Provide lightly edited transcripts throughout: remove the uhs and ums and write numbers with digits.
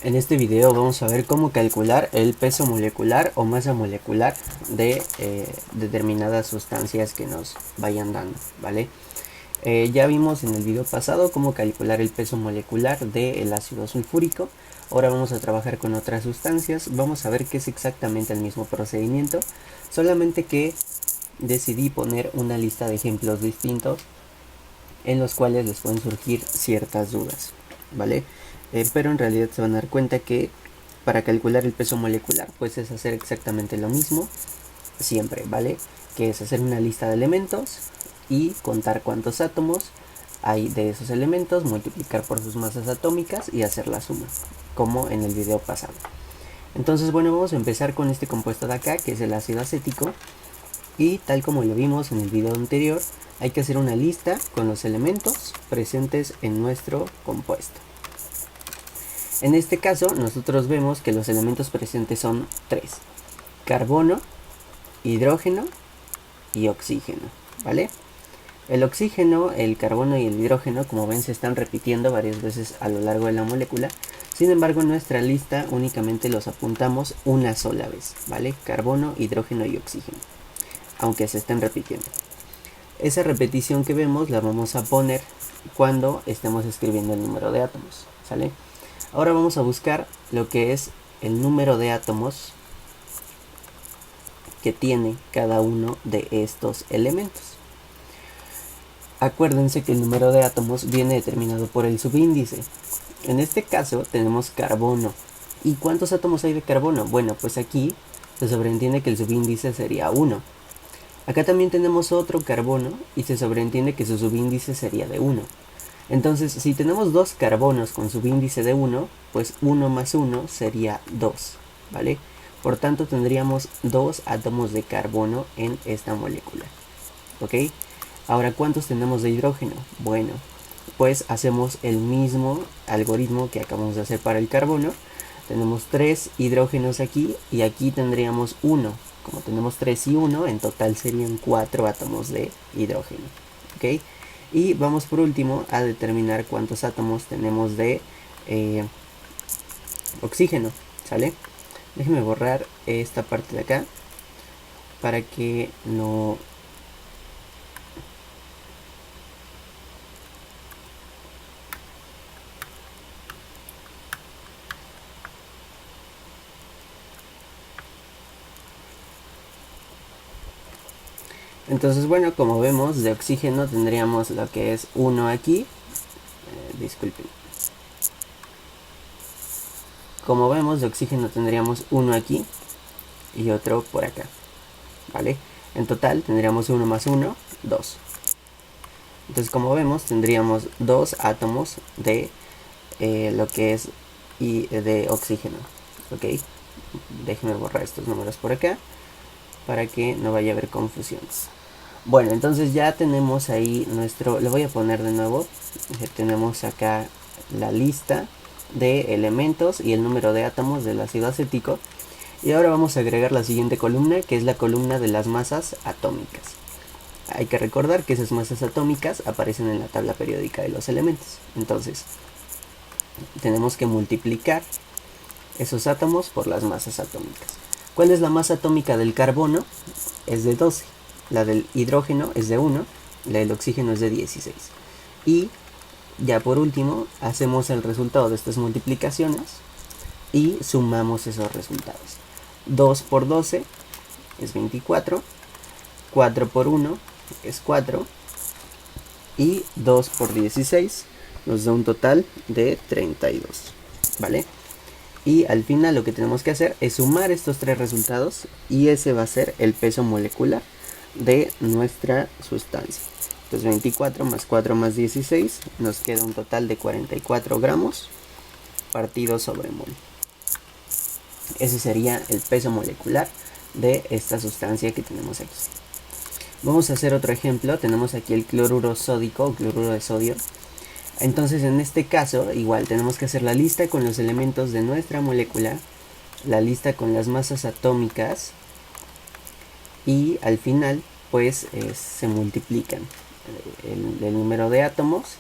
En este video vamos a ver cómo calcular el peso molecular o masa molecular de determinadas sustancias que nos vayan dando, ¿vale? Ya vimos en el video pasado cómo calcular el peso molecular del ácido sulfúrico. Ahora vamos a trabajar con otras sustancias. Vamos a ver que es exactamente el mismo procedimiento, solamente que decidí poner una lista de ejemplos distintos en los cuales les pueden surgir ciertas dudas, ¿vale? Pero en realidad se van a dar cuenta que para calcular el peso molecular pues es hacer exactamente lo mismo siempre, ¿vale? Que es hacer una lista de elementos y contar cuántos átomos hay de esos elementos, multiplicar por sus masas atómicas y hacer la suma, como en el video pasado. Entonces, bueno, vamos a empezar con este compuesto de acá, que es el ácido acético. Y tal como lo vimos en el video anterior, hay que hacer una lista con los elementos presentes en nuestro compuesto. En este caso, nosotros vemos que los elementos presentes son 3: carbono, hidrógeno y oxígeno, ¿vale? El oxígeno, el carbono y el hidrógeno, como ven, se están repitiendo varias veces a lo largo de la molécula. Sin embargo, en nuestra lista únicamente los apuntamos una sola vez, ¿vale? Carbono, hidrógeno y oxígeno, aunque se estén repitiendo. Esa repetición que vemos la vamos a poner cuando estemos escribiendo el número de átomos, ¿sale? Ahora vamos a buscar lo que es el número de átomos que tiene cada uno de estos elementos. Acuérdense que el número de átomos viene determinado por el subíndice. En este caso tenemos carbono. ¿Y cuántos átomos hay de carbono? Bueno, pues aquí se sobreentiende que el subíndice sería 1. Acá también tenemos otro carbono y se sobreentiende que su subíndice sería de 1. Entonces, si tenemos dos carbonos con subíndice de 1, pues 1 más 1 sería 2, ¿vale? Por tanto, tendríamos 2 átomos de carbono en esta molécula, ¿ok? Ahora, ¿cuántos tenemos de hidrógeno? Bueno, pues hacemos el mismo algoritmo que acabamos de hacer para el carbono. Tenemos 3 hidrógenos aquí y aquí tendríamos 1. Como tenemos 3 y 1, en total serían 4 átomos de hidrógeno, ¿ok? Y vamos por último a determinar cuántos átomos tenemos de oxígeno, ¿sale? Déjenme borrar esta parte de acá para que no... Entonces, bueno, como vemos, de oxígeno tendríamos lo que es 1 aquí. Disculpen. Como vemos, de oxígeno tendríamos 1 aquí y otro por acá, ¿vale? En total tendríamos 1 más 1, 2. Entonces, como vemos, tendríamos 2 átomos de lo que es de oxígeno, ¿ok? Déjenme borrar estos números por acá para que no vaya a haber confusiones. Bueno, entonces ya tenemos ahí nuestro... Lo voy a poner de nuevo. Tenemos acá la lista de elementos y el número de átomos del ácido acético. Y ahora vamos a agregar la siguiente columna, que es la columna de las masas atómicas. Hay que recordar que esas masas atómicas aparecen en la tabla periódica de los elementos. Entonces, tenemos que multiplicar esos átomos por las masas atómicas. ¿Cuál es la masa atómica del carbono? Es de 12. La del hidrógeno es de 1. La del oxígeno es de 16. Y ya por último, hacemos el resultado de estas multiplicaciones y sumamos esos resultados. 2 por 12 es 24. 4 por 1 es 4. Y 2 por 16 nos da un total de 32. ¿Vale? Y al final lo que tenemos que hacer es sumar estos tres resultados y ese va a ser el peso molecular de nuestra sustancia. Entonces 24 más 4 más 16 nos queda un total de 44 gramos partido sobre mol. Ese sería el peso molecular de esta sustancia que tenemos aquí. Vamos a hacer otro ejemplo. Tenemos aquí el cloruro sódico o cloruro de sodio. Entonces en este caso igual tenemos que hacer la lista con los elementos de nuestra molécula, la lista con las masas atómicas y al final pues se multiplican el número de átomos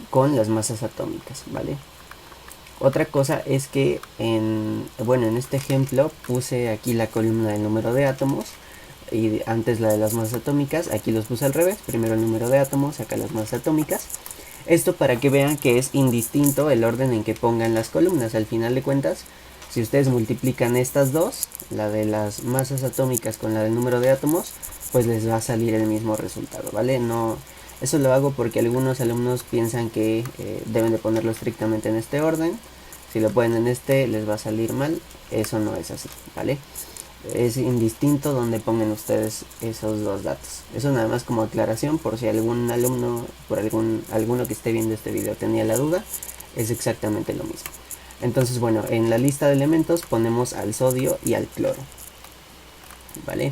con las masas atómicas, ¿vale? Otra cosa es que en este ejemplo puse aquí la columna del número de átomos y antes la de las masas atómicas. Aquí los puse al revés, primero el número de átomos, acá las masas atómicas. Esto para que vean que es indistinto el orden en que pongan las columnas. Al final de cuentas, si ustedes multiplican estas dos, la de las masas atómicas con la del número de átomos, pues les va a salir el mismo resultado, ¿vale? No, eso lo hago porque algunos alumnos piensan que deben de ponerlo estrictamente en este orden. Si lo ponen en este, les va a salir mal. Eso no es así, ¿vale? Es indistinto donde pongan ustedes esos dos datos. Eso nada más como aclaración por si algún alumno, por alguno que esté viendo este video tenía la duda, es exactamente lo mismo. Entonces bueno, en la lista de elementos ponemos al sodio y al cloro, ¿vale?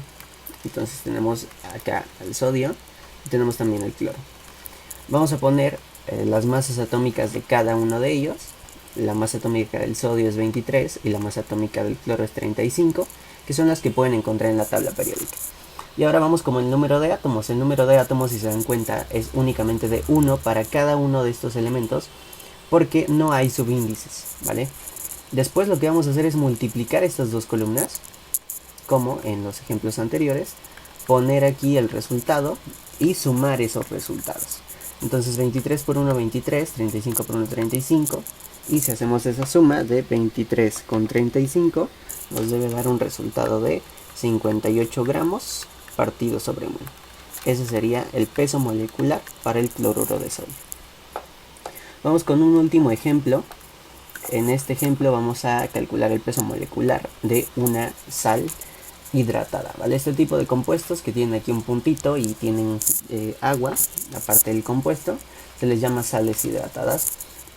Entonces tenemos acá al sodio y tenemos también el cloro. Vamos a poner las masas atómicas de cada uno de ellos. La masa atómica del sodio es 23 y la masa atómica del cloro es 35, que son las que pueden encontrar en la tabla periódica. Y ahora vamos como el número de átomos. El número de átomos, si se dan cuenta, es únicamente de 1 para cada uno de estos elementos, porque no hay subíndices, ¿vale? Después lo que vamos a hacer es multiplicar estas dos columnas, como en los ejemplos anteriores, poner aquí el resultado y sumar esos resultados. Entonces 23 por 1, 23, 35 por 1, 35, y si hacemos esa suma de 23 con 35, nos debe dar un resultado de 58 gramos partido sobre 1. Ese sería el peso molecular para el cloruro de sodio. Vamos con un último ejemplo. En este ejemplo vamos a calcular el peso molecular de una sal hidratada, ¿vale? Este tipo de compuestos que tienen aquí un puntito y tienen agua, aparte del compuesto, se les llama sales hidratadas.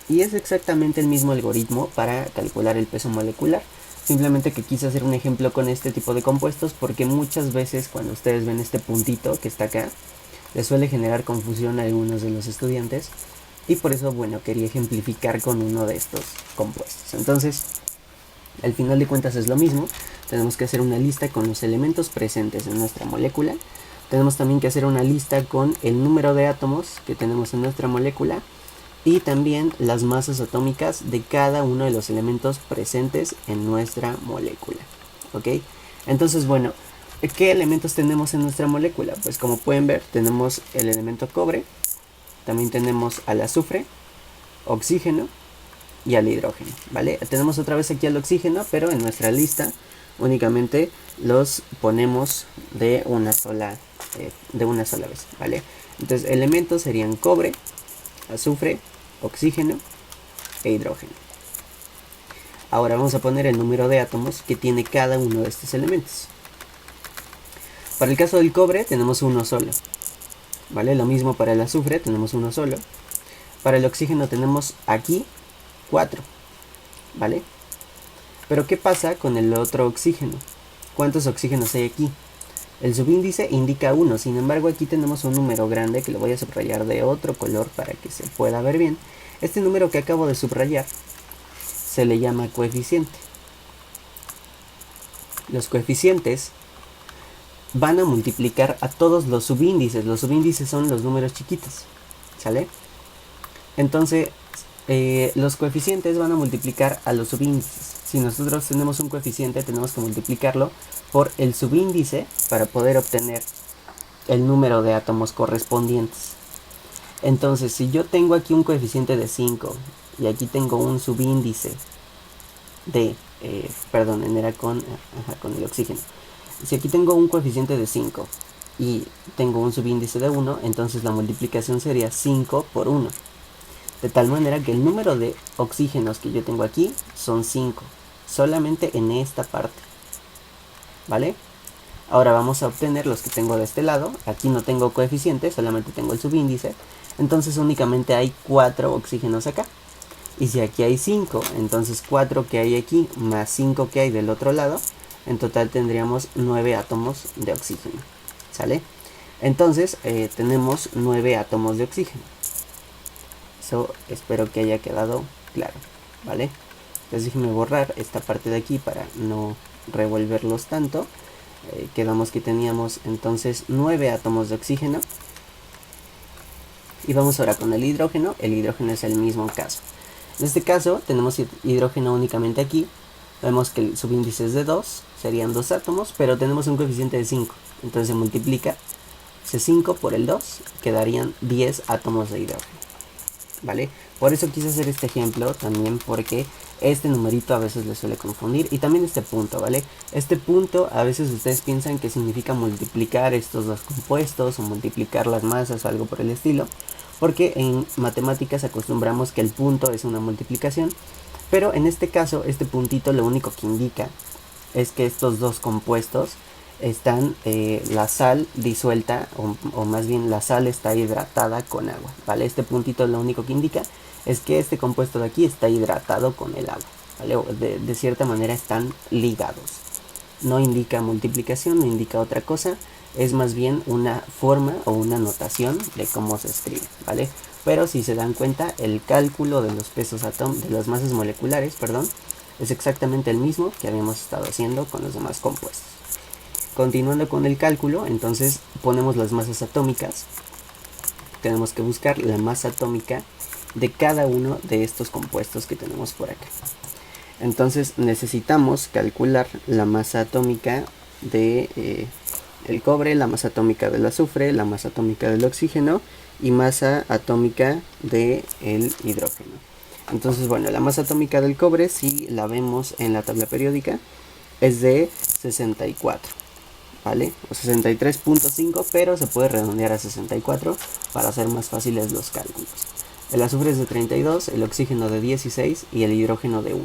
Y es exactamente el mismo algoritmo para calcular el peso molecular. Simplemente que quise hacer un ejemplo con este tipo de compuestos porque muchas veces cuando ustedes ven este puntito que está acá, les suele generar confusión a algunos de los estudiantes. Y por eso, bueno, quería ejemplificar con uno de estos compuestos. Entonces, al final de cuentas es lo mismo. Tenemos que hacer una lista con los elementos presentes en nuestra molécula. Tenemos también que hacer una lista con el número de átomos que tenemos en nuestra molécula. Y también las masas atómicas de cada uno de los elementos presentes en nuestra molécula. ¿Ok? Entonces, bueno, ¿qué elementos tenemos en nuestra molécula? Pues como pueden ver, tenemos el elemento cobre. También tenemos al azufre, oxígeno y al hidrógeno, ¿vale? Tenemos otra vez aquí al oxígeno, pero en nuestra lista únicamente los ponemos de una sola vez, ¿vale? Entonces elementos serían cobre, azufre, oxígeno e hidrógeno. Ahora vamos a poner el número de átomos que tiene cada uno de estos elementos. Para el caso del cobre tenemos uno solo, ¿vale? Lo mismo para el azufre, tenemos uno solo. Para el oxígeno tenemos aquí 4, ¿vale? Pero ¿qué pasa con el otro oxígeno? ¿Cuántos oxígenos hay aquí? El subíndice indica 1, sin embargo aquí tenemos un número grande que lo voy a subrayar de otro color para que se pueda ver bien. Este número que acabo de subrayar se le llama coeficiente. Los coeficientes van a multiplicar a todos los subíndices. Los subíndices son los números chiquitos, ¿sale? Entonces, los coeficientes van a multiplicar a los subíndices. Si nosotros tenemos un coeficiente, tenemos que multiplicarlo por el subíndice para poder obtener el número de átomos correspondientes. Entonces, si yo tengo aquí un coeficiente de 5 y aquí tengo un subíndice de, era con el oxígeno. Si aquí tengo un coeficiente de 5 y tengo un subíndice de 1, entonces la multiplicación sería 5 por 1. De tal manera que el número de oxígenos que yo tengo aquí son 5, solamente en esta parte, ¿vale? Ahora vamos a obtener los que tengo de este lado. Aquí no tengo coeficiente, solamente tengo el subíndice. Entonces únicamente hay 4 oxígenos acá. Y si aquí hay 5, entonces 4 que hay aquí más 5 que hay del otro lado, en total tendríamos 9 átomos de oxígeno, ¿sale? Entonces tenemos 9 átomos de oxígeno. Eso espero que haya quedado claro, ¿vale? Entonces déjenme borrar esta parte de aquí para no revolverlos tanto. Quedamos que teníamos entonces 9 átomos de oxígeno. Y vamos ahora con el hidrógeno. El hidrógeno es el mismo caso. En este caso tenemos hidrógeno únicamente aquí. Vemos que el subíndice es de 2, serían 2 átomos, pero tenemos un coeficiente de 5. Entonces se multiplica ese 5 por el 2, quedarían 10 átomos de hidrógeno. ¿Vale? Por eso quise hacer este ejemplo también, porque este numerito a veces les suele confundir, y también este punto, ¿vale? Este punto a veces ustedes piensan que significa multiplicar estos dos compuestos o multiplicar las masas o algo por el estilo, porque en matemáticas acostumbramos que el punto es una multiplicación, pero en este caso este puntito lo único que indica es que estos dos compuestos están la sal disuelta, o más bien la sal está hidratada con agua, ¿vale? Este puntito lo único que indica es que este compuesto de aquí está hidratado con el agua, ¿vale? De cierta manera están ligados. No indica multiplicación, no indica otra cosa, es más bien una forma o una notación de cómo se escribe, ¿vale? Pero si se dan cuenta, el cálculo de los pesos de las masas moleculares, perdón, es exactamente el mismo que habíamos estado haciendo con los demás compuestos. Continuando con el cálculo, entonces ponemos las masas atómicas. Tenemos que buscar la masa atómica de cada uno de estos compuestos que tenemos por acá. Entonces necesitamos calcular la masa atómica de el cobre, la masa atómica del azufre, la masa atómica del oxígeno y masa atómica del hidrógeno. Entonces, bueno, la masa atómica del cobre, si la vemos en la tabla periódica, es de 64. ¿Vale? O 63.5, pero se puede redondear a 64 para hacer más fáciles los cálculos. El azufre es de 32, el oxígeno de 16 y el hidrógeno de 1.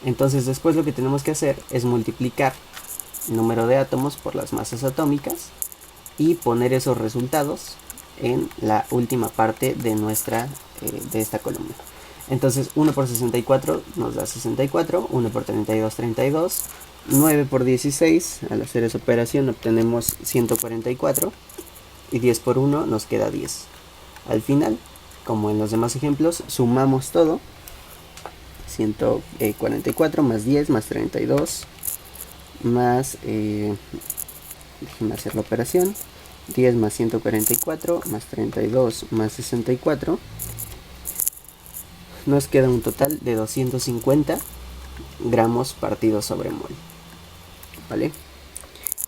Entonces después lo que tenemos que hacer es multiplicar el número de átomos por las masas atómicas y poner esos resultados en la última parte de de esta columna. Entonces 1 por 64 nos da 64, 1 por 32, 32, 9 por 16, al hacer esa operación obtenemos 144 y 10 por 1 nos queda 10. Al final, como en los demás ejemplos, sumamos todo. 144 más 10 más 32 más, déjenme hacer la operación, 10 más 144 más 32 más 64, nos queda un total de 250 gramos partido sobre mol, ¿vale?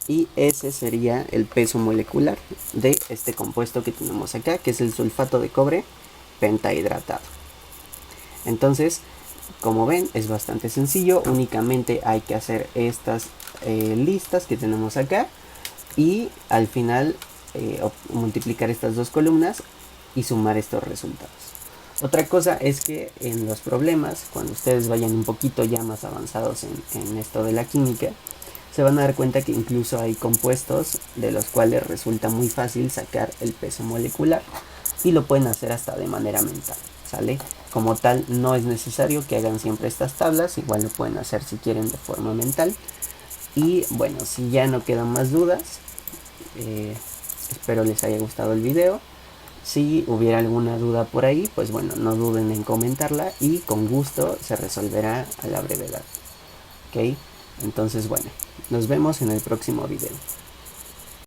Y ese sería el peso molecular de este compuesto que tenemos acá, que es el sulfato de cobre pentahidratado. Entonces, como ven, es bastante sencillo, únicamente hay que hacer estas listas que tenemos acá y al final multiplicar estas dos columnas y sumar estos resultados. Otra cosa es que en los problemas, cuando ustedes vayan un poquito ya más avanzados en esto de la química, se van a dar cuenta que incluso hay compuestos de los cuales resulta muy fácil sacar el peso molecular y lo pueden hacer hasta de manera mental, ¿sale? Como tal, no es necesario que hagan siempre estas tablas, igual lo pueden hacer si quieren de forma mental. Y bueno, si ya no quedan más dudas, espero les haya gustado el video. Si hubiera alguna duda por ahí, pues bueno, no duden en comentarla y con gusto se resolverá a la brevedad. ¿Ok? Entonces bueno, nos vemos en el próximo video.